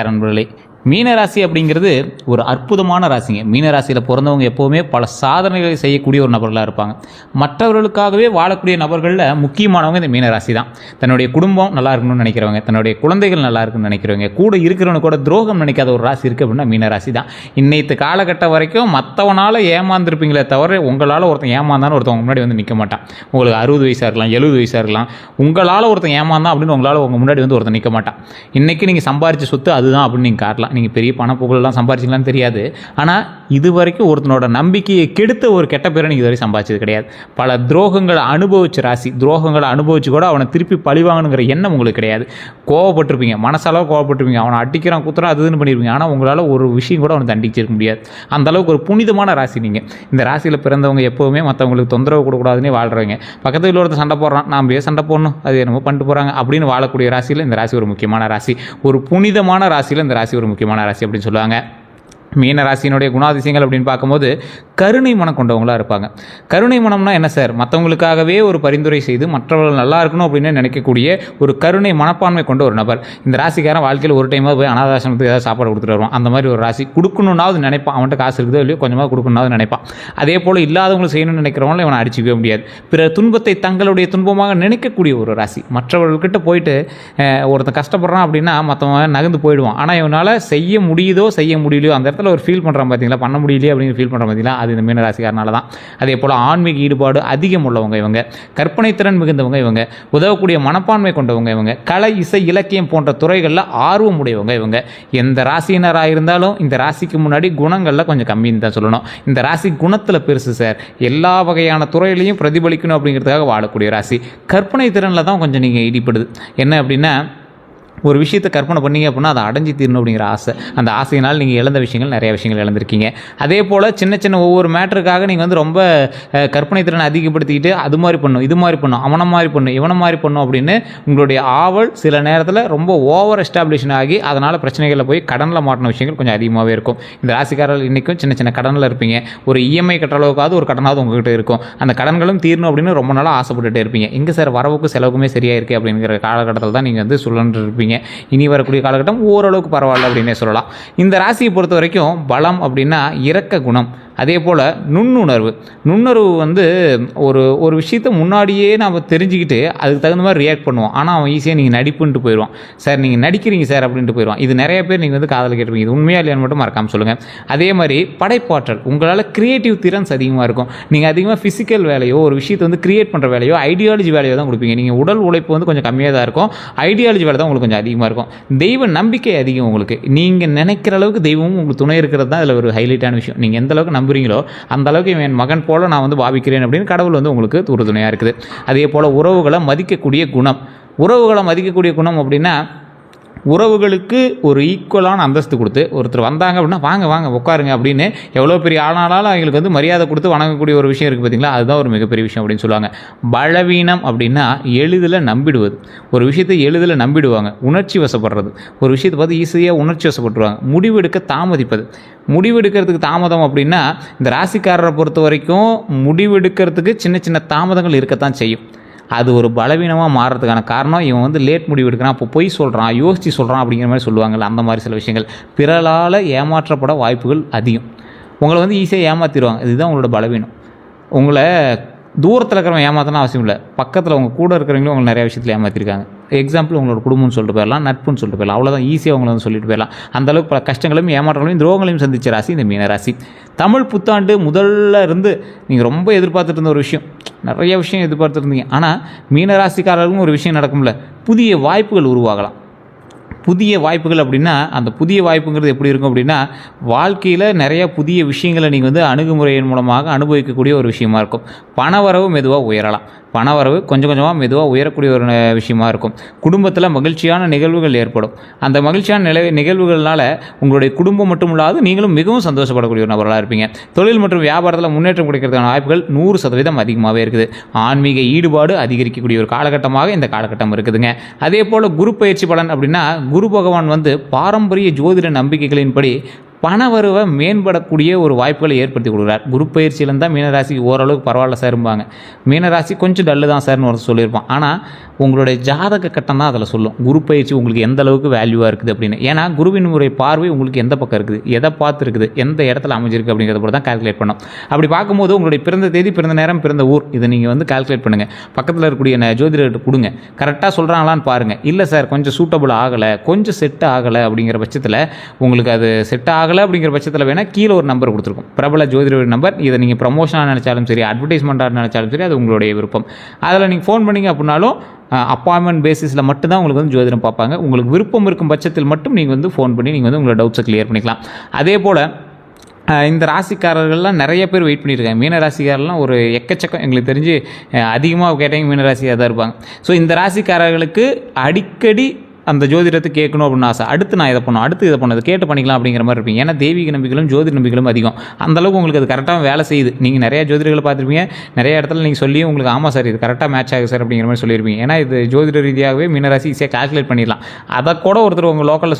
நண்பர்களே, மீனராசி அப்படிங்கிறது ஒரு அற்புதமான ராசிங்க. மீனராசியில் பிறந்தவங்க எப்போவுமே பல சாதனைகளை செய்யக்கூடிய ஒரு நபர்களாக இருப்பாங்க. மற்றவர்களுக்காகவே வாழக்கூடிய நபர்களில் முக்கியமானவங்க இந்த மீனராசி தான். தன்னுடைய குடும்பம் நல்லா இருக்கணும்னு நினைக்கிறவங்க, தன்னுடைய குழந்தைகள் நல்லா இருக்குன்னு நினைக்கிறவங்க, கூட இருக்கிறவங்க கூட துரோகம் நினைக்காத ஒரு ராசி இருக்குது அப்படின்னா மீனராசி தான். இன்னைத்து காலகட்டம் வரைக்கும் மற்றவனால் ஏமாந்துருப்பீங்களே தவிர உங்களால் ஒருத்தன் ஏமாந்தான்னு ஒருத்தவங்க முன்னாடி வந்து நிற்க மாட்டான். உங்களுக்கு 60 வயசாக இருக்கலாம், 70 வயசாக இருக்கலாம், உங்களால் ஒருத்தன் ஏமாந்தான் அப்படின்னு உங்களால் உங்கள் முன்னாடி வந்து ஒருத்தன் நிற்க மாட்டான். இன்றைக்கி நீங்கள் சம்பாரித்த சொத்து அதுதான் அப்படின்னு நீங்கள் காட்டலாம். நீங்கள் பெரிய பணப்புகள்லாம் சம்பாரிச்சிங்களான்னு தெரியாது. ஆனால் இது வரைக்கும் ஒருத்தனோட நம்பிக்கையை கெடுத்த ஒரு கெட்ட பேரை நீங்கள் இதுவரை சம்பாதிச்சது கிடையாது. பல துரோகங்களை அனுபவிச்ச ராசி. துரோகங்களை அனுபவிச்சு கூட அவனை திருப்பி பழிவாங்கணுங்கிற எண்ணம் உங்களுக்கு கிடையாது. கோவப்பட்டிருப்பீங்க, மனசளவு கோவப்பட்டிருப்பீங்க, அவனை அடிக்கிறான் குத்துறான் அதுன்னு பண்ணியிருப்பீங்க. ஆனால் உங்களால் ஒரு விஷயம் கூட அவனை தண்டிச்சிருக்க முடியாது. அந்த அளவுக்கு ஒரு புனிதமான ராசி நீங்கள். இந்த ராசியில் பிறந்தவங்க எப்போவுமே மற்றவங்களுக்கு தொந்தரவு கொடுக்கூடாதுன்னே வாழ்கிறவங்க. பக்கத்தில் ஒருத்தர் சண்டை போடுறான், நாம் சண்டை போடணும், அது என்னமோ பண்ணிட்டு போகிறாங்க அப்படின்னு வாழக்கூடிய ராசியில் இந்த ராசி ஒரு முக்கியமான ராசி. ஒரு புனிதமான ராசியில் இந்த ராசி ஒரு முக்கியமான ராசி அப்படின்னு சொல்லுவாங்க. மீன ராசியினுடைய குணாதிசயங்கள் அப்படின்னு பார்க்கும்போது கருணை மனம் கொண்டவங்களாக இருப்பாங்க. கருணை மனம்னா என்ன சார்? மற்றவங்களுக்காகவே ஒரு பரிந்துரை செய்து மற்றவர்கள் நல்லா இருக்கணும் அப்படின்னு நினைக்கக்கூடிய ஒரு கருணை மனப்பான்மை கொண்ட ஒரு நபர். இந்த ராசிக்காரன் வாழ்க்கையில் ஒரு டைமாக போய் அனாதாசிரமத்துக்கு ஏதாவது சாப்பாடு கொடுத்துட்டு வருவான். அந்த மாதிரி ஒரு ராசி. கொடுக்கணுன்னாவது நினைப்பான், அவன்கிட்ட காசு இருக்குதோ இல்லையோ கொஞ்சமாக கொடுக்கணுன்னாவது நினைப்பான். அதே போல் இல்லாதவங்களை செய்யணும்னு நினைக்கிறவங்களும் இவனை அடிச்சிக்கவே முடியாது. பிற துன்பத்தை தங்களுடைய துன்பமாக நினைக்கக்கூடிய ஒரு ராசி. மற்றவர்கள்கிட்ட போயிட்டு ஒருத்தன் கஷ்டப்படுறான் அப்படின்னா மற்றவன் நகர்ந்து போயிடுவான். ஆனால் இவனால் செய்ய முடியுதோ செய்ய முடியலையோ அந்த ஒரு ஃபீல் பண்ணுறான் பார்த்தீங்களா, பண்ண முடியலையே அப்படின்னு ஃபீல் பண்ணுற பார்த்தீங்களா, அது இந்த மீனராசிக்காரனால தான். அதே போல் ஆன்மீக ஈடுபாடு அதிகம் உள்ளவங்க இவங்க. கற்பனை திறன் மிகுந்தவங்க இவங்க. உதவக்கூடிய மனப்பான்மை கொண்டவங்க இவங்க. கலை, இசை, இலக்கியம் போன்ற துறைகளில் ஆர்வம் உடையவங்க இவங்க. எந்த ராசியினராக இருந்தாலும் இந்த ராசிக்கு முன்னாடி குணங்களில் கொஞ்சம் கம்மின்னு தான் சொல்லணும். இந்த ராசி குணத்தில் பெருசு சார். எல்லா வகையான துறையிலையும் பிரதிபலிக்கணும் அப்படிங்கிறதுக்காக வாழக்கூடிய ராசி. கற்பனை திறனில் தான் கொஞ்சம் நீங்கள் ஈடுபடுது. என்ன அப்படின்னா, ஒரு விஷயத்தை கற்பனை பண்ணிங்க அப்படின்னா அதை அடைஞ்சி தீரணும் அப்படிங்கிற ஆசை. அந்த ஆசையினால் நீங்கள் இழந்த விஷயங்கள் நிறைய விஷயங்கள் இழந்திருக்கீங்க. அதே போல் சின்ன சின்ன ஒவ்வொரு மேட்டருக்காக நீங்கள் வந்து ரொம்ப கற்பனை திறனை அதிகப்படுத்திக்கிட்டு அது மாதிரி பண்ணும், இது மாதிரி பண்ணும், அவனை மாதிரி பண்ணும், இவனை மாதிரி பண்ணும் அப்படின்னு உங்களுடைய ஆவல் சில நேரத்தில் ரொம்ப ஓவர் எஸ்டாப்ளிஷன் ஆகி அதனால் பிரச்சனைகளில் போய் கடனில் மாட்டின விஷயங்கள் கொஞ்சம் அதிகமாகவே இருக்கும். இந்த ராசிக்காரர்கள் இன்றைக்கும் சின்ன சின்ன கடனில் இருப்பீங்க. ஒரு இஎம்ஐ கட்டுற அளவுக்காவது ஒரு கடனாவது உங்கள்கிட்ட இருக்கும். அந்த கடன்களும் தீரணும் அப்படின்னு ரொம்ப நாளாக ஆசைப்பட்டுட்டே இருப்பீங்க. எங்கே சார் வரவுக்கு செலவுக்குமே சரியாக இருக்குது அப்படிங்கிற காலகட்டத்தில் தான் நீங்கள் வந்து சுழன்று இருப்பீங்க. இனி வரக்கூடிய காலகட்டம் ஓரளவுக்கு பரவாயில்ல அப்படின்னே சொல்லலாம். இந்த ராசியை பொறுத்த வரைக்கும் பலம் அப்படின்னா இரக்க குணம். அதே போல் நுண்ணுணர்வு வந்து ஒரு விஷயத்தை முன்னாடியே நாம் தெரிஞ்சுக்கிட்டு அதுக்கு தகுந்த மாதிரி ரியாக்ட் பண்ணுவோம். ஆனால் அவன் ஈஸியாக நீங்கள் நடிப்புன்ட்டு போயிடுவான். சார் நீங்கள் நடிக்கிறீங்க சார் அப்படின்ட்டு போயிடுவான். இது நிறைய பேர் நீங்கள் வந்து காதல் கேட்டுருப்பீங்க. இது உண்மையாக இல்லையான்னு மட்டும் மறக்காமல் சொல்லுங்கள். அதே மாதிரி படைப்பாற்றல். உங்களால் கிரியேட்டிவ் திறன்ஸ் அதிகமாக இருக்கும். நீங்கள் அதிகமாக ஃபிசிக்கல் வேலையோ ஒரு விஷயத்தை வந்து கிரியேட் பண்ணுற வேலையோ ஐடியாலஜி வேலையோ தான் கொடுப்பீங்க. நீங்கள் உடல் உழைப்பு வந்து கொஞ்சம் கம்மியாக தான் இருக்கும். ஐடியாலஜி வேலை தான் உங்களுக்கு கொஞ்சம் அதிகமாக இருக்கும். தெய்வ நம்பிக்கை அதிகம் உங்களுக்கு. நீங்கள் நினைக்கிற அளவுக்கு தெய்வமும் உங்களுக்கு துணை இருக்கிறது தான் இதில் ஒரு ஹைலைட்டான விஷயம். நீங்கள் எந்த அளவுக்கு நம்புறீங்களோ அந்த அளவுக்கு என் மகன் போல நான் வந்து பாவிக்கிறேன் அப்படின்னு கடவுள் வந்து உங்களுக்கு உறுதுணையாக இருக்குது. அதே போல் உறவுகளை மதிக்கக்கூடிய குணம். உறவுகளை மதிக்கக்கூடிய குணம் அப்படின்னா உறவுகளுக்கு ஒரு ஈக்குவலான அந்தஸ்து கொடுத்து ஒருத்தர் வந்தாங்க அப்படின்னா வாங்க வாங்க உட்காருங்க அப்படின்னு எவ்வளோ பெரிய ஆளானாலும் அவங்களுக்கு வந்து மரியாதை கொடுத்து வணங்கக்கூடிய ஒரு விஷயம் இருக்குது பார்த்தீங்களா, அதுதான் ஒரு மிகப்பெரிய விஷயம் அப்படின்னு சொல்லுவாங்க. பலவீனம் அப்படின்னா எளிதில் நம்பிடுவது. ஒரு விஷயத்தை எளிதில் நம்பிடுவாங்க. உணர்ச்சி வசப்படுறது. ஒரு விஷயத்தை பார்த்து ஈஸியாக உணர்ச்சி வசப்பட்டுருவாங்க. முடிவெடுக்க தாமதிப்பது. முடிவெடுக்கிறதுக்கு தாமதம் அப்படின்னா இந்த ராசிக்காரரை பொறுத்த வரைக்கும் முடிவெடுக்கிறதுக்கு சின்ன சின்ன தாமதங்கள் இருக்கத்தான் செய்யும். அது ஒரு பலவீனமாக மாறுறதுக்கான காரணம் இவன் வந்து லேட் முடிவு எடுக்கிறான், அப்போ பொய் சொல்கிறான், யோசித்து சொல்கிறான் அப்படிங்கிற மாதிரி சொல்லுவாங்கள்ல, அந்த மாதிரி சில விஷயங்கள். பிறரால் ஏமாற்றப்பட வாய்ப்புகள் அதிகம். உங்களை வந்து ஈஸியாக ஏமாற்றிடுவாங்க. இதுதான் உங்களோட பலவீனம். உங்களை தூரத்தில் இருக்கிறவங்க ஏமாத்தணும் அவசியம் இல்லை. பக்கத்தில் உங்கள் கூட இருக்கிறவங்களும் உங்களை நிறைய விஷயத்தில் ஏமாற்றிருக்காங்க. எக்ஸாம்பிள் உங்களோட குடும்பம்னு சொல்லிட்டு போயிடலாம், நட்புன்னு சொல்லிட்டு போயிடலாம். அவ்வளோதான், ஈஸியாக உங்களை வந்து சொல்லிட்டு போயிடலாம். அந்தளவுக்கு பல கஷ்டங்களையும் ஏமாற்றங்களையும் துரோகங்களையும் சந்தித்த ராசி இந்த மீனராசி. தமிழ் புத்தாண்டு முதல்ல இருந்து நீங்கள் ரொம்ப எதிர்பார்த்துட்டு இருந்த ஒரு விஷயம், நிறைய விஷயம் எதிர்பார்த்துருந்தீங்க. ஆனால் மீனராசிக்காரர்களுக்கும் ஒரு விஷயம் நடக்கும்ல, புதிய வாய்ப்புகள் உருவாகலாம். புதிய வாய்ப்புகள் அப்படின்னா அந்த புதிய வாய்ப்புங்கிறது எப்படி இருக்கும் அப்படின்னா வாழ்க்கையில் நிறைய புதிய விஷயங்களை நீங்கள் வந்து அணுகுமுறையின் மூலமாக அனுபவிக்கக்கூடிய ஒரு விஷயமா இருக்கும். பணவரவு மெதுவாக உயரலாம். பணவரவு கொஞ்சம் கொஞ்சமாக மெதுவாக உயரக்கூடிய ஒரு விஷயமா இருக்கும். குடும்பத்தில் மகிழ்ச்சியான நிகழ்வுகள் ஏற்படும். அந்த மகிழ்ச்சியான நிகழ்வுகள்னால உங்களுடைய குடும்பம் மட்டும் இல்லாது நீங்களும் மிகவும் சந்தோஷப்படக்கூடிய ஒரு நபர்களாக இருப்பீங்க. தொழில் மற்றும் வியாபாரத்தில் முன்னேற்றம் கிடைக்கிறதுக்கான வாய்ப்புகள் 100% அதிகமாகவே இருக்குது. ஆன்மீக ஈடுபாடு அதிகரிக்கக்கூடிய ஒரு காலகட்டமாக இந்த காலகட்டம் இருக்குதுங்க. அதே போல் குரு பயிற்சி பலன் அப்படின்னா குரு பகவான் வந்து பாரம்பரிய ஜோதிட நம்பிக்கைகளின்படி பணவரவை மேம்படக்கூடிய ஒரு வாய்ப்புகளை ஏற்படுத்தி கொடுக்குறார். குரு பயிற்சியிலேருந்து தான் மீனராசிக்கு ஓரளவுக்கு பரவாயில்ல சார்பாங்க. மீனராசி கொஞ்சம் டல்லு தான் சார்னு ஒருத்தர் சொல்லியிருப்பான். ஆனால் உங்களுடைய ஜாதக கட்டம் தான் அதில் சொல்லும் குரு பயிற்சி உங்களுக்கு எந்த அளவுக்கு வேல்யூவாக இருக்குது அப்படின்னு. ஏன்னா குருவின் முறை பார்வை உங்களுக்கு எந்த பக்கம் இருக்குது, எதை பார்த்து இருக்குது, எந்த இடத்துல அமைஞ்சிருக்கு அப்படிங்கிறத போல தான் கால்குலேட் பண்ணோம். அப்படி பார்க்கும்போது உங்களுடைய பிறந்த தேதி, பிறந்த நேரம், பிறந்த ஊர் இதை நீங்கள் வந்து கால்குலேட் பண்ணுங்கள். பக்கத்தில் இருக்கக்கூடிய ஜோதிடர்கிட்ட கொடுங்க, கரெக்டாக சொல்கிறாங்களான்னு பாருங்கள். இல்லை சார் கொஞ்சம் சூட்டபிள் ஆகலை, கொஞ்சம் செட் ஆகலை அப்படிங்கிற பட்சத்தில் உங்களுக்கு அது செட் ஆகலை அப்படிங்கிற பட்சத்தில் வேணால் கீழே ஒரு நம்பர் கொடுத்துருக்கும், பிரபல ஜோதிடர் நம்பர். இதை நீங்கள் ப்ரமோஷனாக நினச்சாலும் சரி, அட்வர்டைஸ்மெண்ட்டாக நினச்சாலும் சரி, அது உங்களுடைய விருப்பம். அதில் நீங்கள் ஃபோன் பண்ணிங்க அப்படின்னாலும் அப்பாயின்மெண்ட் பேசிஸில் மட்டும்தான் உங்களுக்கு வந்து ஜோதிடம் பார்ப்பாங்க. உங்களுக்கு விருப்பம் இருக்கும் பட்சத்தில் மட்டும் நீங்கள் வந்து ஃபோன் பண்ணி நீங்கள் வந்து உங்களோட டவுட்ஸை கிளியர் பண்ணிக்கலாம். அதே போல் இந்த ராசிக்காரர்கள்லாம் நிறைய பேர் வெயிட் பண்ணியிருக்காங்க. மீன ராசிக்காரர்லாம் ஒரு எக்கச்சக்கம், எங்களுக்கு தெரிஞ்சு அதிகமாக கேட்டவங்க மீன ராசியாக தான் இருப்பாங்க. ஸோ இந்த ராசிக்காரர்களுக்கு அடிக்கடி அந்த ஜோதிடத்தை கேட்கணும் அப்படின்னு ஆசை. அடுத்து நான் இதை பண்ணணும், அடுத்து இதை பண்ணது கேட்டு பண்ணிக்கலாம் அப்படிங்கிற மாதிரி இருப்பீங்க. ஏன்னா தெய்வீக நம்பிக்கைகளும் ஜோதிட நம்பிக்கைகளும் அதிகம். அந்தளவுக்கு உங்களுக்கு அது கரெக்டாக வேலை செய்யுது. நீங்கள் நிறையா ஜோதிடர்களை பார்த்துருப்பீங்க, நிறைய இடத்துல நீங்கள் சொல்லியும் உங்களுக்கு ஆமாம் சார் இது கரெக்டாக மேட்ச் ஆகுது சார் அப்படிங்கிற மாதிரி சொல்லியிருப்பீங்க. ஏன்னா இது ஜோதிட ரீதியாகவே மீனராசி ஈஸியாக கால்குலேட் பண்ணிடலாம். அதை கூட ஒருத்தர் உங்கள் லோக்கலில்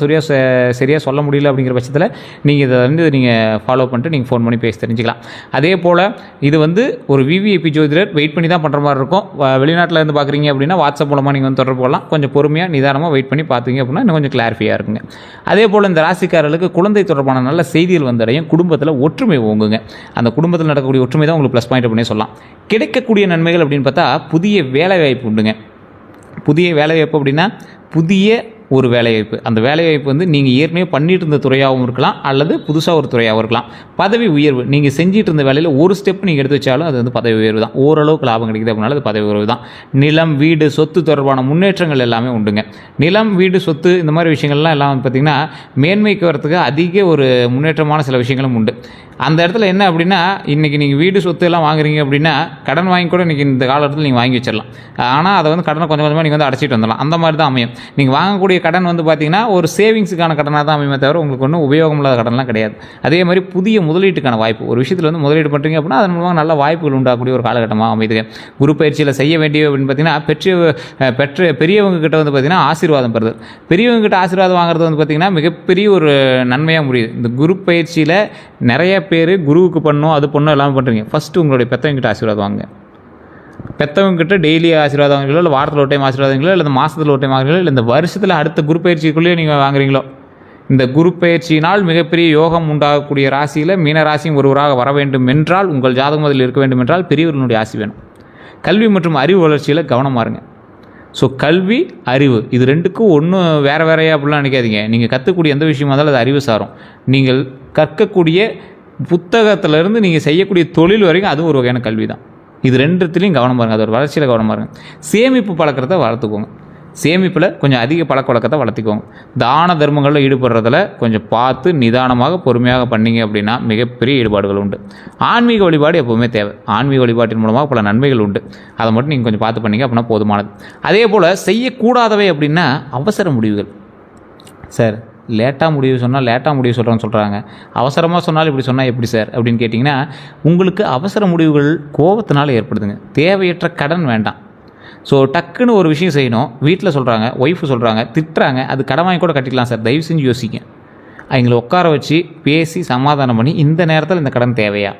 சரியாக சொல்ல முடியல அப்படிங்கிற பட்சத்தில் நீங்கள் இதை வந்து நீங்கள் ஃபாலோ பண்ணிட்டு நீங்கள் ஃபோன் பண்ணி பேசி தெரிஞ்சுக்கலாம். அதே போல் இது வந்து ஒரு விவிஐபி ஜோதிடர் வெயிட் பண்ணி தான் பண்ணுற மாதிரி இருக்கும். வெளிநாட்டில் இருந்து பார்க்குறீங்க அப்படின்னா வாட்ஸ்அப் மூலமாக நீங்கள் வந்து தொடர்பு கொள்ளலாம். கொஞ்சம் பொறுமையாக நிதானமாக வெயிட் பண்ணி பார்த்தீங்க அப்படின்னா இன்னும் கொஞ்சம் கிளாரிஃபையாக இருக்குங்க. அதே போல் இந்த ராசிக்காரர்களுக்கு குழந்தை தொடர்பான நல்ல செய்திகள் வந்தடையும். குடும்பத்தில் ஒற்றுமை ஓங்குங்க. அந்த குடும்பத்தில் நடக்கக்கூடிய ஒற்றுமை தான் உங்களுக்கு ப்ளஸ் பாயிண்ட் அப்படின்னு சொல்லலாம். கிடைக்கக்கூடிய நன்மைகள் அப்படின்னு பார்த்தா புதிய வேலைவாய்ப்பு உண்டுங்க. புதிய வேலைவாய்ப்பு அப்படின்னா புதிய ஒரு வேலைவாய்ப்பு. அந்த வேலைவாய்ப்பு வந்து நீங்கள் ஏற்கனவே பண்ணிட்டு இருந்த துறையாகவும் இருக்கலாம், அல்லது புதுசாக ஒரு துறையாகவும் இருக்கலாம். பதவி உயர்வு, நீங்கள் செஞ்சிட்டு இருந்த வேலையில் ஒரு ஸ்டெப் நீங்கள் எடுத்து வச்சாலும் அது வந்து பதவி உயர்வு தான். ஓரளவுக்கு லாபம் கிடைக்குது அப்படின்னால அது பதவி உயர்வு தான். நிலம், வீடு, சொத்து தொடர்பான முன்னேற்றங்கள் எல்லாமே உண்டுங்க. நிலம், வீடு, சொத்து இந்த மாதிரி விஷயங்கள்லாம் எல்லாம் வந்து பார்த்திங்கன்னா மேன்மைக்கு வரத்துக்கு அதிக ஒரு முன்னேற்றமான சில விஷயங்களும் உண்டு. அந்த இடத்துல என்ன அப்படின்னா இன்றைக்கி நீங்கள் வீடு சொத்து எல்லாம் வாங்குறீங்க அப்படின்னா கடன் வாங்கி கூட இன்றைக்கி இந்த காலத்தில் நீங்கள் வாங்கி வச்சிடலாம். ஆனால் அதை வந்து கடனை கொஞ்சம் கொஞ்சமாக நீங்கள் வந்து அடைச்சிட்டு வந்துடலாம். அந்த மாதிரி தான் அமையும். நீங்கள் வாங்கக்கூடிய கடன் வந்து பார்த்திங்கன்னா ஒரு சேவிங்ஸுக்கான கடனாக தான் அமையுமே தவிர உங்களுக்கு ஒன்றும் உபயோகம் இல்லாத கடன்லாம் கிடையாது. அதே மாதிரி புதிய முதலீட்டுக்கான வாய்ப்பு, ஒரு விஷயத்தில் வந்து முதலீடு பண்ணுறீங்க அப்படின்னா அதன் மூலமாக நல்ல வாய்ப்புகள் உண்டாகக்கூடிய ஒரு காலகட்டமாக அமைதுங்க. குரு பயிற்சியில் செய்ய வேண்டிய அப்படின்னு பார்த்தீங்கன்னா பெரியவங்க கிட்ட வந்து பார்த்திங்கன்னா ஆசீர்வாதம் பெறுது. பெரியவங்க கிட்ட ஆசீர்வாதம் வாங்குறது வந்து பார்த்திங்கன்னா மிகப்பெரிய ஒரு நன்மையாக முடியுது. இந்த குரு பயிற்சியில் நிறைய பேர் குருவுக்கு பண்ணணும் அது பண்ணணும் எல்லாமே பண்ணுறீங்க. ஃபஸ்ட்டு உங்களுடைய பெற்றவங்கிட்ட ஆசீர்வாதம் வாங்க. பெற்றவங்ககிட்ட டெய்லி ஆசீர்வாதம் வாங்குறீங்களோ, இல்லை வாரத்தில் ஒரு டைம் ஆசீர்வாதங்களோ, இல்லை இந்த மாதத்தில் ஒரு டைம் வாங்குறீங்களோ, இல்லை இந்த வருஷத்தில் அடுத்த குரு பயிற்சிக்குள்ளேயே நீங்கள் வாங்குறீங்களோ, இந்த குரு பயிற்சியினால் மிகப்பெரிய யோகம் உண்டாகக்கூடிய ராசியில் மீன ராசியும் ஒருவராக வர வேண்டும் என்றால், உங்கள் ஜாதகம் அதில் இருக்க வேண்டும் என்றால் பெரியவர்களுடைய ஆசி வேணும். கல்வி மற்றும் அறிவு வளர்ச்சியில் கவனமாக இருங்க. ஸோ கல்வி, அறிவு இது ரெண்டுக்கும் ஒன்றும் வேறு வேறையா அப்படிலாம் நினைக்காதீங்க. நீங்கள் கற்றுக்கூடிய எந்த விஷயமா இருந்தாலும் அது அறிவு சாரும். நீங்கள் கற்கக்கூடிய புத்தகத்திலேருந்து நீங்கள் செய்யக்கூடிய தொழில் வரைக்கும் அதுவும் ஒரு வகையான கல்வி தான். இது ரெண்டுத்துலேயும் கவனமாக இருங்க. அது ஒரு வளர்ச்சியில் கவனமாக இருங்க. சேமிப்பு பழக்கத்தை வளர்த்துக்கோங்க. சேமிப்பில் கொஞ்சம் அதிக பழக்க வழக்கத்தை வளர்த்திக்கோங்க. தான தர்மங்களில் ஈடுபடுறதில் கொஞ்சம் பார்த்து நிதானமாக பொறுமையாக பண்ணிங்க அப்படின்னா மிகப்பெரிய ஈடுபாடுகள் உண்டு. ஆன்மீக வழிபாடு எப்போவுமே தேவை. ஆன்மீக வழிபாட்டின் மூலமாக பல நன்மைகள் உண்டு. அதை மட்டும் நீங்கள் கொஞ்சம் பார்த்து பண்ணிங்க அப்படின்னா போதுமானது. அதே போல் செய்யக்கூடாதவை அப்படின்னா அவசர முடிவுகள். சார் லேட்டாக முடிவு சொன்னால் லேட்டாக முடிவு சொல்கிறாங்க, அவசரமாக சொன்னாலும் இப்படி சொன்னால் எப்படி சார் அப்படின்னு கேட்டிங்கன்னா, உங்களுக்கு அவசர முடிவுகள் கோபத்தினால ஏற்படுதுங்க. தேவையற்ற கடன் வேண்டாம். ஸோ டக்குன்னு ஒரு விஷயம் செய்யணும், வீட்டில் சொல்கிறாங்க, ஒய்ஃபு சொல்கிறாங்க, திட்டுறாங்க, அது கடன் வாங்கி கூட கட்டிக்கலாம் சார், தயவு செஞ்சு யோசிங்க. அவங்கள உட்கார வச்சு பேசி சமாதானம் பண்ணி இந்த நேரத்தில் இந்த கடன் தேவையா,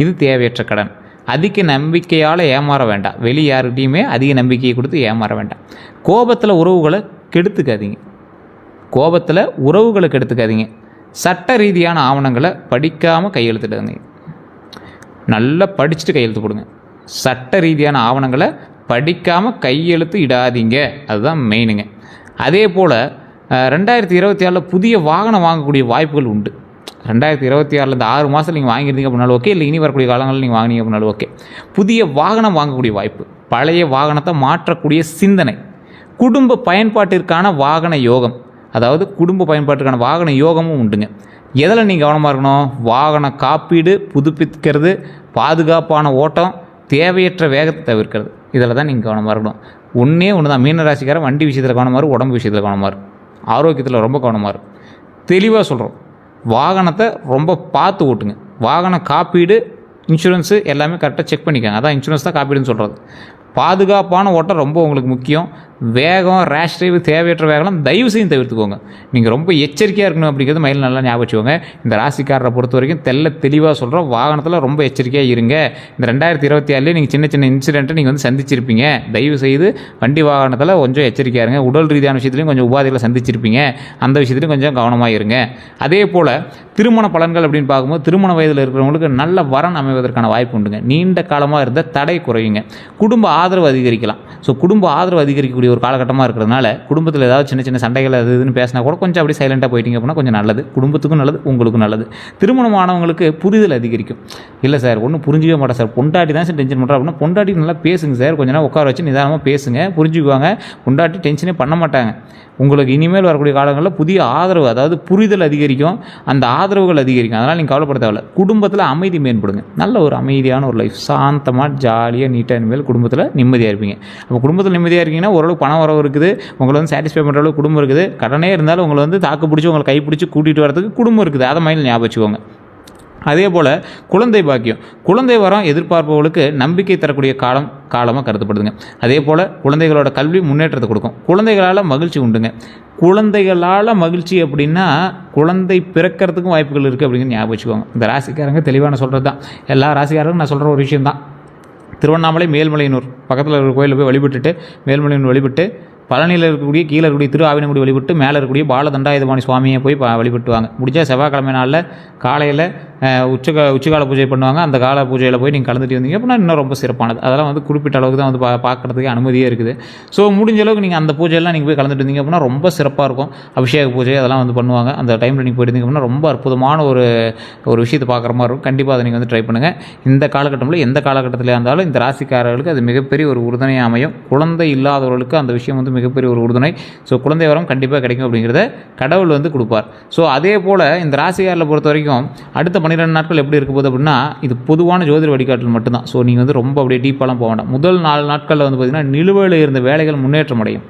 இது தேவையற்ற கடன். அதிக நம்பிக்கையால் ஏமாற வேண்டாம். வெளி யார்கிட்டையுமே அதிக நம்பிக்கையை கொடுத்து ஏமாற வேண்டாம். கோபத்தில் உறவுகளை கெடுத்துக்காதீங்க. சட்ட ரீதியான ஆவணங்களை படிக்காமல் கையெழுத்துடுங்க. நல்லா படிச்சுட்டு கையெழுத்து போடுங்க. சட்ட ரீதியான ஆவணங்களை படிக்காமல் கையெழுத்து இடாதீங்க, அதுதான் மெயினுங்க. அதே போல் 2024 புதிய வாகனம் வாங்கக்கூடிய வாய்ப்புகள் உண்டு. 2026 இந்த 6 மாதத்தில் நீங்கள் வாங்கியிருந்தீங்க அப்படின்னாலும் ஓகே, இல்லை இனி வரக்கூடிய காலங்களில் நீங்கள் வாங்கினீங்க அப்படின்னாலும் ஓகே. புதிய வாகனம் வாங்கக்கூடிய வாய்ப்பு, பழைய வாகனத்தை மாற்றக்கூடிய சிந்தனை, குடும்ப பயன்பாட்டிற்கான வாகன யோகம், அதாவது குடும்ப பயன்பாட்டுக்கான வாகன யோகமும் உண்டுங்க. எதில் நீங்கள் கவனமாக இருக்கணும்? வாகன காப்பீடு, புதுப்பிக்கிறது, பாதுகாப்பான ஓட்டம், தேவையற்ற வேகத்தை தவிர்க்கிறது, இதில் தான் நீங்கள் கவனமாக இருக்கணும். ஒன்று தான் மீனராசிக்காரன் வண்டி விஷயத்தில் கவனமாக இருக்கும், உடம்பு விஷயத்தில் கவனமாக இருக்கும், ஆரோக்கியத்தில் ரொம்ப கவனமாக இருக்கும். தெளிவாக சொல்கிறோம், வாகனத்தை ரொம்ப பார்த்து ஓட்டுங்க. வாகன காப்பீடு, இன்சூரன்ஸு எல்லாமே கரெக்டாக செக் பண்ணிக்கோங்க. அதான் இன்சூரன்ஸ் தான் காப்பீடுன்னு சொல்கிறது. பாதுகாப்பான ஓட்டம் ரொம்ப உங்களுக்கு முக்கியம். வேகம், ரேஷ் டிரைவ், தேவையற்ற வேகம்லாம் தயவு செய்து தவிர்த்துக்கோங்க. நீங்கள் ரொம்ப எச்சரிக்கையாக இருக்கணும் அப்படிங்கிறது மைண்டில் நல்லா ஞாபகம் வச்சுக்கோங்க. இந்த ராசிக்காரரை பொறுத்த வரைக்கும் தெளிவாக சொல்கிறோம், வாகனத்தில் ரொம்ப எச்சரிக்கையாக இருங்க. இந்த 2024 நீங்கள் சின்ன சின்ன இன்சிடென்ட்டை நீங்கள் வந்து சந்திச்சிருப்பீங்க. தயவு செய்து வண்டி வாகனத்தில் கொஞ்சம் எச்சரிக்கையாக இருங்க. உடல் ரீதியான விஷயத்துலையும் கொஞ்சம் உபாதைகளை சந்திச்சிருப்பீங்க, அந்த விஷயத்துலையும் கொஞ்சம் கவனமாக இருங்க. அதே போல் திருமண பலன்கள் அப்படின்னு பார்க்கும்போது திருமண வயதில் இருக்கிறவங்களுக்கு நல்ல வரன் அமைவதற்கான வாய்ப்பு உண்டுங்க. நீண்ட காலமாக இருந்த தடை குறையுங்க. குடும்ப ஆதரவு அதிகரிக்கலாம். ஸோ குடும்ப ஆதரவு அதிகரிக்கக்கூடிய ஒரு காலகட்டமாக இருக்கிறதுனால குடும்பத்தில் ஏதாவது சின்ன சின்ன சண்டைகள் அது இதுன்னு பேசினா கூட கொஞ்சம் அப்படி சைலண்ட்டாக போயிட்டீங்க அப்படின்னா கொஞ்சம் நல்லது. குடும்பத்துக்கும் நல்லது, உங்களுக்கும் நல்லது. திருமணமானவங்களுக்கு புரிதல் அதிகரிக்கும். இல்லை சார் ஒன்றும் புரிஞ்சிக்கவே மாட்டேன் சார், பொண்டாட்டி தான் சார் டென்ஷன் பண்ணுறா அப்படின்னா பொண்டாட்டி நல்லா பேசுங்க சார், கொஞ்ச நேரம் உட்கார வச்சு நிதானமாக பேசுங்க, புரிஞ்சுக்குவாங்க. பொண்டாட்டி டென்ஷனே பண்ண மாட்டாங்க. உங்களுக்கு இனிமேல் வரக்கூடிய காலங்களில் புதிய ஆதரவு, அதாவது புரிதல் அதிகரிக்கும், அந்த ஆதரவுகள் அதிகரிக்கும். அதனால் நீங்கள் கவலைப்பட தேவையில்ல. குடும்பத்தில் அமைதி மேம்படுங்க. நல்ல ஒரு அமைதியான ஒரு லைஃப், சாந்தமாக ஜாலியாக நீட்டாக இனிமேல் குடும்பத்தில் நிம்மதியாக இருப்பீங்க. அப்போ குடும்பத்தில் நிம்மதியாக இருக்கீங்கன்னா ஓரளவுக்கு பணம் வரவு இருக்குது, உங்களை வந்து சாட்டிஸ்ஃபை பண்ணுற அளவுக்கு குடும்பம் இருக்குது. கடனே இருந்தாலும் உங்களை வந்து தாக்கு பிடிச்சி உங்களை கைப்பிடிச்சி கூட்டிகிட்டு வரதுக்கு குடும்பம் இருக்குது. அதை மைண்டில் ஞாபகம் வச்சுக்கோங்க. அதே போல் குழந்தை பாக்கியம், குழந்தை வரம் எதிர்பார்ப்பவர்களுக்கு நம்பிக்கை தரக்கூடிய காலமாக கருதப்படுதுங்க. அதே போல் குழந்தைகளோட கல்வி முன்னேற்றத்தை கொடுக்கும். குழந்தைகளால் மகிழ்ச்சி உண்டுங்க. குழந்தைகளால் மகிழ்ச்சி அப்படின்னா குழந்தை பிறக்கிறதுக்கும் வாய்ப்புகள் இருக்குது அப்படிங்கிற ஞாபகம் வச்சுக்கோங்க. இந்த ராசிக்காரங்க தெளிவான சொல்கிறது தான். எல்லா ராசிக்காரங்களும் நான் சொல்கிற ஒரு விஷயம் தான். திருவண்ணாமலை மேல்மலையனூர் பக்கத்தில் இருக்கிற கோயிலில் போய் வழிபட்டுட்டு, மேல்மலையனூர் வழிபட்டு, பழனியில் இருக்கக்கூடிய கீழே இருக்கக்கூடிய திரு ஆவினங்குடி வழிபட்டு, மேலே இருக்கக்கூடிய பாலதண்டாயுதபாணி சுவாமியை போய் வழிபட்டுவாங்க. முடிஞ்சால் செவ்வாய்க்கிழமை நாளில் காலையில் உச்சிகால பூஜை பண்ணுவாங்க. அந்த கால பூஜையில் போய் நீங்கள் கலந்துட்டு வந்தீங்க அப்படின்னா இன்னும் ரொம்ப சிறப்பானது. அதெல்லாம் வந்து குறிப்பிட்ட அளவுக்கு தான் வந்து பார்க்குறதுக்கு அனுமதியே இருக்குது. ஸோ முடிஞ்ச அளவுக்கு நீங்கள் அந்த பூஜையெல்லாம் நீங்கள் போய் கலந்துட்டு வந்தீங்க அப்படின்னா ரொம்ப சிறப்பாக இருக்கும். அபிஷேக பூஜை அதெல்லாம் வந்து பண்ணுவாங்க. அந்த டைமில் நீங்கள் போயிருந்தீங்க அப்படின்னா ரொம்ப அற்புதமான ஒரு விஷயத்தை பார்க்குற மாதிரி இருக்கும். கண்டிப்பாக அதை நீங்கள் வந்து ட்ரை பண்ணுங்கள். இந்த காலகட்டத்தில் எந்த காலகட்டத்தில் இருந்தாலும் இந்த ராசிக்காரர்களுக்கு அது மிகப்பெரிய ஒரு உறுதுணையாக அமையும். குழந்தை இல்லாதவர்களுக்கு அந்த விஷயம் வந்து மிகப்பெரிய ஒரு உறுதுணை. ஸோ குழந்தை வரம் கண்டிப்பாக கிடைக்கும் அப்படிங்கிறத கடவுள் வந்து கொடுப்பார். ஸோ அதே போல் இந்த ராசிக்காரர்களை பொறுத்த வரைக்கும் அடுத்த 12 நாட்கள் எப்படி இருக்க போகுது அப்படின்னா இது பொதுவான ஜோதிட வழிகாட்டல் மட்டும்தான். ஸோ நீங்கள் வந்து ரொம்ப அப்படியே டீப்பாலாம் போக வேண்டாம். முதல் 4 நாட்களில் வந்து பார்த்திங்கன்னா நிலுவையில் இருந்த வேலைகள் முன்னேற்றம் அடையும்.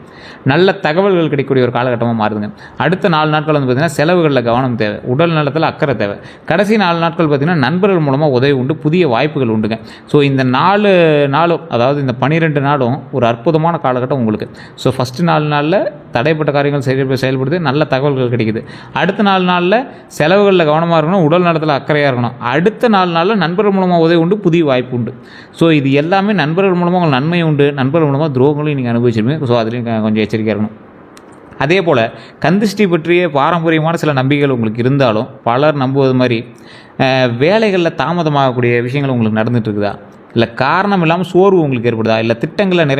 நல்ல தகவல்கள் கிடைக்கக்கூடிய ஒரு காலகட்டமாக மாறுதுங்க. அடுத்த 4 நாட்கள் வந்து பார்த்திங்கன்னா செலவுகளில் கவனம் தேவை, உடல் நலத்தில் அக்கறை தேவை. கடைசி 4 நாட்கள் பார்த்திங்கன்னா நண்பர்கள் மூலமாக உதவி உண்டு, புதிய வாய்ப்புகள் உண்டுங்க. ஸோ இந்த 4 நாளும், அதாவது இந்த 12 நாளும் ஒரு அற்புதமான காலகட்டம் உங்களுக்கு. ஸோ ஃபஸ்ட்டு 4 நாளில் தடைப்பட்ட காரியங்கள் செயல்படுது, நல்ல தகவல்கள் கிடைக்குது. அடுத்த 4 நாளில் செலவுகளில் கவனமாக இருக்கணும், உடல் நலத்தில் அக்கறையாக இருக்கணும். அடுத்த 4 நாளில் நண்பர்கள் மூலமாக உதவி உண்டு, புதிய வாய்ப்பு உண்டு. ஸோ இது எல்லாமே நண்பர்கள் மூலமாக உங்களுக்கு நன்மை உண்டு, நண்பர்கள் மூலமாக துரோகங்களையும் நீங்கள் அனுபவிச்சிருப்பீங்க. ஸோ அதுலேயும் கொஞ்சம் எச்சரிக்கையாக இருக்கணும். அதே போல் கந்திஷ்டி பற்றிய பாரம்பரியமான சில நம்பிக்கைகள் உங்களுக்கு இருந்தாலும் பலர் நம்புவது மாதிரி வேலைகளில் தாமதமாகக்கூடிய விஷயங்கள் உங்களுக்கு நடந்துகிட்டு இருக்குதா, இல்லை காரணம் இல்லாமல் சோர்வு உங்களுக்கு ஏற்படுதா, இல்லை திட்டங்களில்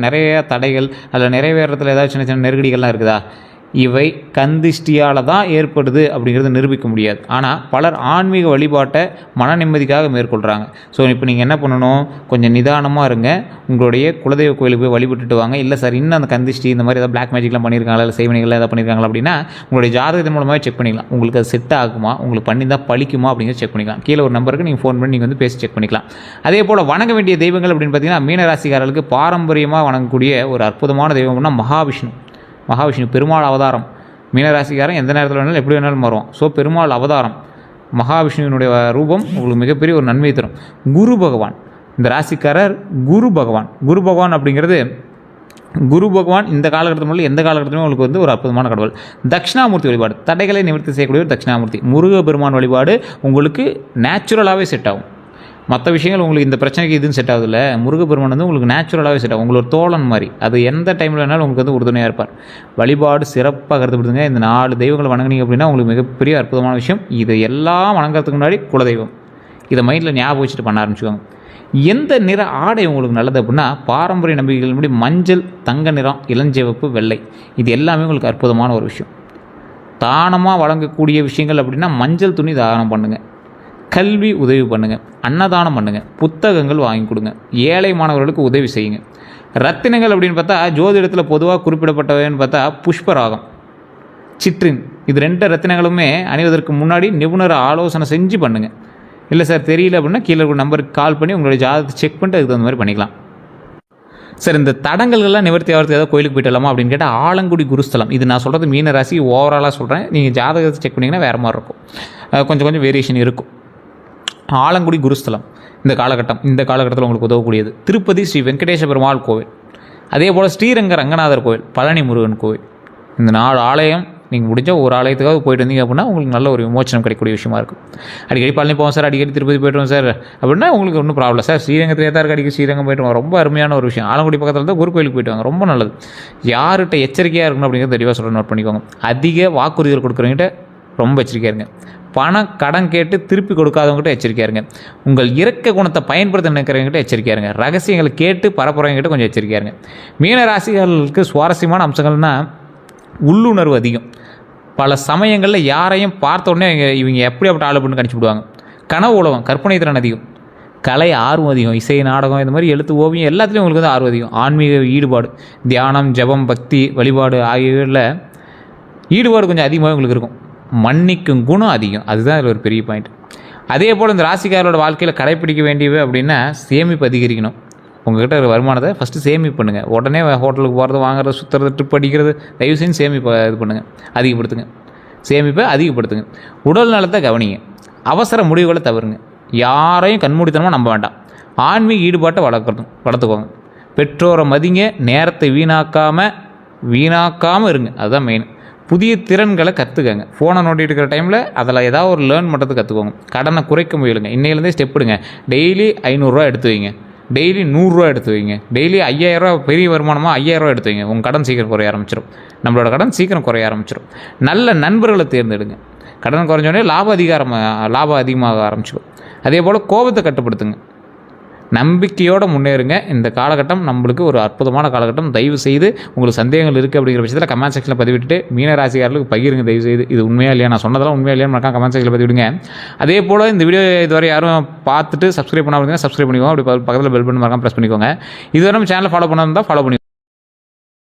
நிறைய தடைகள் அல்ல நிறைவேறத்தில் ஏதாவது சின்ன சின்ன நெருக்கடிகள்லாம் இருக்குதா, இவை கந்திஷ்டியால் தான் ஏற்படுது அப்படிங்கிறத நிரூபிக்க முடியாது. ஆனால் பலர் ஆன்மீக வழிபாட்டை மன நிம்மதிக்காக மேற்கொள்கிறாங்க. ஸோ இப்போ நீங்கள் என்ன பண்ணணும், கொஞ்சம் நிதானமாக இருங்க. உங்களுடைய குலதெய்வ கோயிலுக்கு போய் வழிபட்டுட்டு வாங்க. இல்லை சார் இன்னும் அந்த கந்திஷ்டி இந்த மாதிரி ஏதாவது பிளாக் மேஜிக்லாம் பண்ணியிருக்காங்களா, இல்லை செய்வனைகள் ஏதாவது பண்ணியிருக்காங்களா அப்படின்னா உங்களுடைய ஜாதகத்தின் மூலமாக செக் பண்ணிக்கலாம். உங்களுக்கு அது செட் ஆகுமா, உங்களுக்கு பண்ணி தான் பழிக்குமா அப்படிங்கிறத செக் பண்ணிக்கலாம். கீழே ஒரு நம்பருக்கு நீங்கள் ஃபோன் பண்ணி நீங்கள் வந்து பேசி செக் பண்ணிக்கலாம். அதே போல் வணங்க வேண்டிய தெய்வங்கள் அப்படின்னு பார்த்தீங்கன்னா மீனராசிக்காரர்களுக்கு பாரம்பரியமாக வணங்கக்கூடிய ஒரு அற்புதமான தெய்வம்னா மகாவிஷ்ணு பெருமாள் அவதாரம். மீனராசிக்காரன் எந்த நேரத்தில் வேணாலும் எப்படி வேணாலும் வரும். ஸோ பெருமாள் அவதாரம் மகாவிஷ்ணுவினுடைய ரூபம் உங்களுக்கு மிகப்பெரிய ஒரு நன்மை தரும். குரு பகவான், இந்த ராசிக்காரர் குரு பகவான் அப்படிங்கிறது குரு பகவான் இந்த காலகட்டத்தில் மூலம் எந்த காலகட்டத்திலும் உங்களுக்கு வந்து ஒரு அற்புதமான கடவுள். தட்சிணாமூர்த்தி வழிபாடு, தடைகளை நிவர்த்தி செய்யக்கூடிய ஒரு தட்சிணாமூர்த்தி முருகப்பெருமான் வழிபாடு உங்களுக்கு நேச்சுரலாகவே செட் ஆகும். மற்ற விஷயங்கள் உங்களுக்கு இந்த பிரச்சனைக்கு இதுன்னு செட் ஆகுதுல்ல, முருகப்பெருமான் வந்து உங்களுக்கு நேச்சுரலாகவே செட் ஆகும். உங்களுக்கு தோழன் மாதிரி, அது எந்த டைமில் வேணாலும் உங்களுக்கு வந்து உறுதுணையாக இருப்பார். வழிபாடு சிறப்பாக கருதப்படுதுங்க. இந்த 4 தெய்வங்களை வணங்குனீங்க அப்படின்னா உங்களுக்கு மிகப்பெரிய அற்புதமான விஷயம். இது எல்லாம் வணங்குறதுக்கு முன்னாடி குலதெய்வம் இதை மைண்டில் ஞாபகம் வச்சுட்டு பண்ண ஆரம்பிச்சுக்கோங்க. எந்த நிற ஆடை உங்களுக்கு நல்லது அப்படின்னா பாரம்பரிய நம்பிக்கைகளின்படி மஞ்சள், தங்க நிறம், இளஞ்சிவப்பு, வெள்ளை, இது எல்லாமே உங்களுக்கு அற்புதமான ஒரு விஷயம். தானமாக வழங்கக்கூடிய விஷயங்கள் அப்படின்னா மஞ்சள் துணி தானம் பண்ணுங்கள், கல்வி உதவி பண்ணுங்கள், அன்னதானம் பண்ணுங்கள், புத்தகங்கள் வாங்கி கொடுங்க, ஏழை மாணவர்களுக்கு உதவி செய்யுங்க. ரத்தினங்கள் அப்படின்னு பார்த்தா ஜோதிடத்தில் பொதுவாக குறிப்பிடப்பட்டவைன்னு பார்த்தா புஷ்பராகம், சிட்ரின், இது 2 ரத்தினங்களுமே அணிவதற்கு முன்னாடி நிபுணர் ஆலோசனை செஞ்சு பண்ணுங்கள். இல்லை சார் தெரியல அப்படின்னா கீழே ஒரு நம்பருக்கு கால் பண்ணி உங்களுடைய ஜாதகத்தை செக் பண்ணிட்டு அதுக்கு தகுந்த மாதிரி பண்ணிக்கலாம். சார் இந்த தடங்கள்லாம் நிவர்த்தி ஆகிறதுக்கு ஏதாவது கோயிலுக்கு போயிட்டு வரலாமா அப்படின்னு கேட்டால் ஆலங்குடி குருஸ்தலம். இது நான் சொல்கிறது மீன ராசி ஓவராலாக சொல்கிறேன். நீங்கள் ஜாதகத்தை செக் பண்ணிங்கன்னா வேறு மாதிரி இருக்கும், கொஞ்சம் வேரியேஷன் இருக்கும். ஆலங்குடி குருஸ்தலம் இந்த காலகட்டத்தில் உங்களுக்கு உதவக்கூடியது. திருப்பதி ஸ்ரீ வெங்கடேச பெருமாள் கோவில், அதே போல் ஸ்ரீரங்க ரங்கநாதர் கோவில், பழனி முருகன் கோவில். இந்த 4 ஆலயம் நீங்கள் முடிஞ்சால் ஒரு ஆலயத்துக்காக போயிட்டு வந்தீங்க அப்படின்னா உங்களுக்கு நல்ல ஒரு விமோச்சனம் கிடைக்கக்கூடிய விஷயமா இருக்கும். அடிக்கடி பழனி போவோம் சார், அடிக்கடி திருப்பதி போய்ட்டு சார் அப்படின்னா உங்களுக்கு ஒன்றும் ப்ராப்ளம் சார். ஸ்ரீரங்கத்தில் ஏதாவது அடிக்கடி ஸ்ரீரங்கம் போய்ட்டு வாங்க, ரொம்ப அருமையான ஒரு விஷயம். ஆலங்குடி பக்கத்தில் தான் குரு கோயிலுக்கு போய்ட்டு வாங்க, ரொம்ப நல்லது. யார்கிட்ட எச்சரிக்கையாக இருக்கணும் அப்படிங்கிறது தெளிவாக சொல்ல நோட் பண்ணிக்கோங்க. அதிக வாக்குறுதிகள் கொடுக்குறவங்ககிட்ட ரொம்ப எச்சரிக்கையாக இருங்க. பணம் கடன் கேட்டு திருப்பி கொடுக்காதவங்ககிட்ட எச்சரிக்கையாக இருங்க. உங்கள் இறக்க குணத்தை பயன்படுத்த நினைக்கிறவங்ககிட்ட எச்சரிக்கையாக இருங்க. ரகசியங்களை கேட்டு பரப்புறவங்ககிட்ட கொஞ்சம் எச்சரிக்கையாக இருங்க. மீன ராசிகளுக்கு சுவாரஸ்யமான அம்சங்கள்னால் உள்ளுணர்வு அதிகம். பல சமயங்களில் யாரையும் பார்த்த உடனே இவங்க எப்படி அப்படி ஆளு பண்ணி கணிச்சு விடுவாங்க. கனவு உலகம், கற்பனை திறன் அதிகம், கலை ஆர்வம் அதிகம், இசை நாடகம் இந்த மாதிரி எழுத்து ஓவியம் எல்லாத்துலேயும் உங்களுக்கு வந்து ஆர்வம் அதிகம். ஆன்மீக ஈடுபாடு, தியானம், ஜபம், பக்தி, வழிபாடு ஆகியவைகளில் ஈடுபாடு கொஞ்சம் அதிகமாக உங்களுக்கு இருக்கும். மன்னிக்கும் குணம் அதிகம், அதுதான் இதில் ஒரு பெரிய பாயிண்ட். அதே போல் இந்த ராசிக்காரோட வாழ்க்கையில் கடைப்பிடிக்க வேண்டியவை அப்படின்னா சேமிப்பு அதிகரிக்கணும். உங்கள்கிட்ட இருக்கிற வருமானத்தை ஃபஸ்ட்டு சேமிப்பு பண்ணுங்கள். உடனே ஹோட்டலுக்கு போகிறது, வாங்குறது, சுற்றுறது, ட்ரிப் அடிக்கிறது தயவு செஞ்சு சேமிப்பை இது பண்ணுங்கள், அதிகப்படுத்துங்க. சேமிப்பை அதிகப்படுத்துங்க. உடல் நலத்தை கவனிங்க. அவசர முடிவுகளை தவிருங்க. யாரையும் கண்மூடித்தனமாக நம்ப வேண்டாம். ஆன்மீக ஈடுபாட்டை வளர்த்துக்கோங்க. பெற்றோரை மதிங்க. நேரத்தை வீணாக்காமல் இருங்க, அதுதான் மெயின். புதிய திறன்களை கற்றுக்கங்க. ஃபோனை நோண்டிட்டு இருக்கிற டைமில் அதில் ஏதாவது ஒரு லேர்ன் பண்ணுறதுக்கு கற்றுக்கோங்க. கடனை குறைக்க முயலுங்க. இன்னையிலேருந்தே ஸ்டெப் எடுங்க. டெய்லி 500 எடுத்து வைங்க, டெய்லி 100 எடுத்து வைங்க, டெய்லி 5000 பெரிய வருமானமாக 5000 எடுத்து வைங்க. உங்கள் கடன் சீக்கிரம் குறைய ஆரம்பிச்சிடும். நம்மளோட கடன் சீக்கிரம் குறைய ஆரம்பிச்சிடும். நல்ல நண்பர்களை தேர்ந்தெடுங்க. கடன் குறைஞ்சோடனே லாபம் அதிகமாக ஆரம்பிச்சிடும். அதே போல் கோபத்தை கட்டுப்படுத்துங்க. நம்பிக்கையோடு முன்னேறுங்க. இந்த காலகட்டம் நம்மளுக்கு ஒரு அற்புதமான காலகட்டம். தயவு செய்து உங்களுக்கு சந்தேகங்கள் இருக்குது அப்படிங்கிற பட்சத்தில் கமெண்ட் செக்ஷனில் பதிவிட்டு மீனராசிக்காரர்களுக்கு பகிருங்க தயவு செய்து. இது உண்மையாக இல்லையா, நான் சொன்னதெல்லாம் உண்மையாக இல்லையா மறக்காம கமெண்ட் செக்ஷனில் பதிவிடுங்க. அதே போல் இந்த வீடியோ இதுவரை யாரும் பார்த்துட்டு சப்ஸ்கிரைப் பண்ணாமல் சப்ஸ்கிரைப் பண்ணிக்கோங்க. அப்படி பக்கத்தில் பெல் பட்டன் மறக்காம ப்ரெஸ் பண்ணிக்கோங்க. இதுவரை நம்ம சேனலை ஃபாலோ பண்ணால் ஃபாலோ பண்ணி